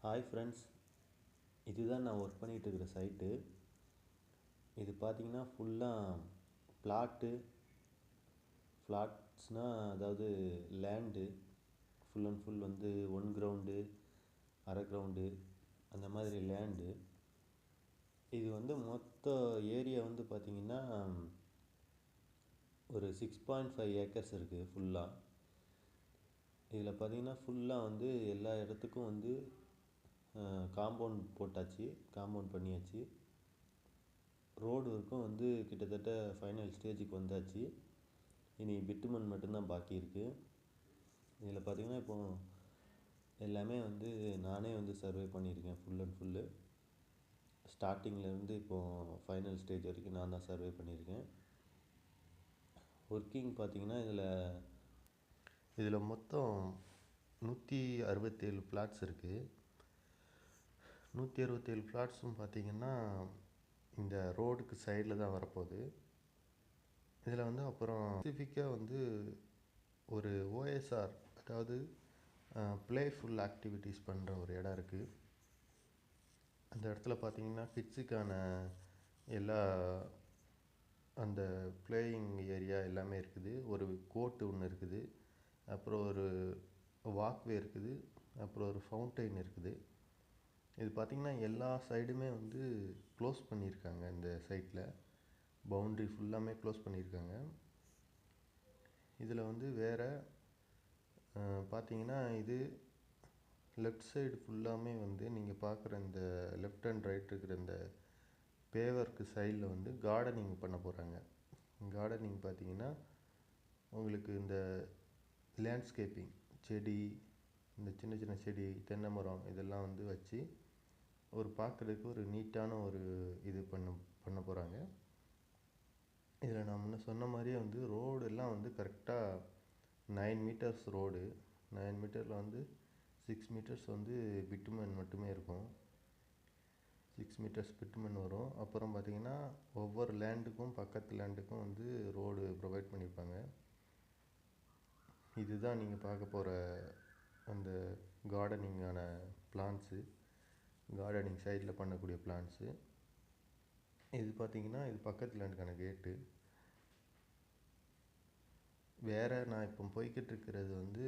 Hi friends, இதுதான் நான் work பண்ணிகிட்டு இருக்கிற சைட்டு. இது பார்த்திங்கன்னா ஃபுல்லாக ஃப்ளாட்ஸ்னால் அதாவது லேண்டு ஃபுல் அண்ட் ஃபுல் வந்து 1 கிரவுண்டு, அரை கிரவுண்டு அந்த மாதிரி லேண்டு. இது வந்து மொத்த ஏரியா வந்து பார்த்திங்கன்னா ஒரு 6.5 ஏக்கர்ஸ் இருக்குது ஃபுல்லாக. இதில் பார்த்திங்கன்னா ஃபுல்லாக வந்து எல்லா இடத்துக்கும் வந்து காம்பவுண்ட் போட்டாச்சு, காம்பவுண்ட் பண்ணியாச்சு. ரோடு ஒர்க்கும் வந்து கிட்டத்தட்ட ஃபைனல் ஸ்டேஜுக்கு வந்தாச்சு. இனி பிட்டுமன் மட்டும்தான் பாக்கி இருக்குது. இதில் பார்த்திங்கன்னா இப்போது எல்லாமே வந்து நானே வந்து சர்வே பண்ணியிருக்கேன். ஃபுல் அண்ட் ஃபுல்லு ஸ்டார்டிங்லேருந்து இப்போது ஃபைனல் ஸ்டேஜ் வரைக்கும் நான் தான் சர்வே பண்ணியிருக்கேன். ஒர்க்கிங் பார்த்திங்கன்னா இதில் மொத்தம் 167 பிளாட்ஸ் இருக்குது. 167 பிளாட்ஸும் பார்த்திங்கன்னா இந்த ரோடுக்கு சைடில் தான் வரப்போகுது. இதில் வந்து அப்புறம் ஸ்பெசிஃபிக்காக வந்து ஒரு ஓஎஸ்ஆர், அதாவது ப்ளேஃபுல் ஆக்டிவிட்டீஸ் பண்ணுற ஒரு இடம் இருக்குது. அந்த இடத்துல பார்த்திங்கன்னா கிட்ஸுக்கான எல்லா அந்த பிளேயிங் ஏரியா எல்லாமே இருக்குது. ஒரு கோர்ட்டு ஒன்று இருக்குது, அப்புறம் ஒரு வாக்வே இருக்குது, அப்புறம் ஒரு ஃபவுண்டைன் இருக்குது. இது பார்த்திங்கன்னா எல்லா சைடுமே வந்து க்ளோஸ் பண்ணியிருக்காங்க. இந்த சைட்டில் பவுண்ட்ரி ஃபுல்லாமே க்ளோஸ் பண்ணியிருக்காங்க. இதில் வந்து வேறு பார்த்திங்கன்னா இது லெஃப்ட் சைடு ஃபுல்லாமே வந்து நீங்கள் பார்க்குற இந்த லெஃப்ட் அண்ட் ரைட் இருக்கிற இந்த பேவருக்கு சைடில் வந்து கார்டனிங் பண்ண போகிறாங்க. கார்டனிங் பார்த்திங்கன்னா உங்களுக்கு இந்த லேண்ட்ஸ்கேப்பிங் செடி, இந்த சின்ன சின்ன செடி, தென்னை மரம் இதெல்லாம் வந்து வச்சு ஒரு பார்க்குறதுக்கு ஒரு நீட்டான ஒரு இது பண்ண போகிறாங்க. இதில் நான் முன்ன சொன்ன மாதிரியே வந்து ரோடு எல்லாம் வந்து கரெக்டாக 9 மீட்டர்ஸ் ரோடு. 9 மீட்டரில் வந்து 6 மீட்டர்ஸ் வந்து பிட்டுமன் மட்டுமே இருக்கும். 6 மீட்டர்ஸ் பிட்டுமன் வரும். அப்புறம் பார்த்திங்கன்னா ஒவ்வொரு லேண்டுக்கும் பக்கத்து லேண்டுக்கும் வந்து ரோடு ப்ரொவைட் பண்ணியிருப்பாங்க. இதுதான் நீங்கள் பார்க்க போகிற அந்த கார்டனிங்கான பிளான்ஸு, கார்டனிங் சைடில் பண்ணக்கூடிய பிளான்ஸு. இது பார்த்திங்கன்னா இது பக்கத்து லேண்டுக்கான கேட்டு. வேறு நான் இப்போ போய்கிட்டு இருக்கிறது வந்து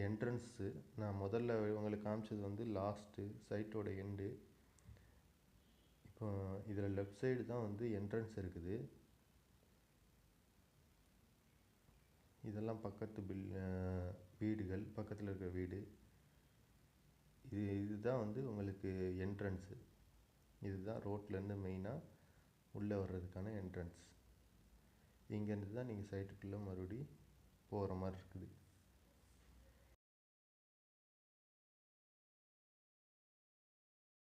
என்ட்ரன்ஸு. நான் முதல்ல உங்களுக்கு காமிச்சது வந்து லாஸ்ட்டு சைட்டோட எண்டு. இப்போ இதில் லெஃப்ட் சைடு தான் வந்து என்ட்ரன்ஸ் இருக்குது. இதெல்லாம் பக்கத்து வீடுகள், பக்கத்தில் இருக்கிற வீடு. இதுதான் வந்து உங்களுக்கு என்ட்ரன்ஸு. இதுதான் ரோட்லேருந்து மெயினாக உள்ளே வர்றதுக்கான என்ட்ரன்ஸ். இங்கேருந்து தான் நீங்கள் சைட்டுக்குள்ளே மறுபடி போகிற மாதிரி இருக்குது.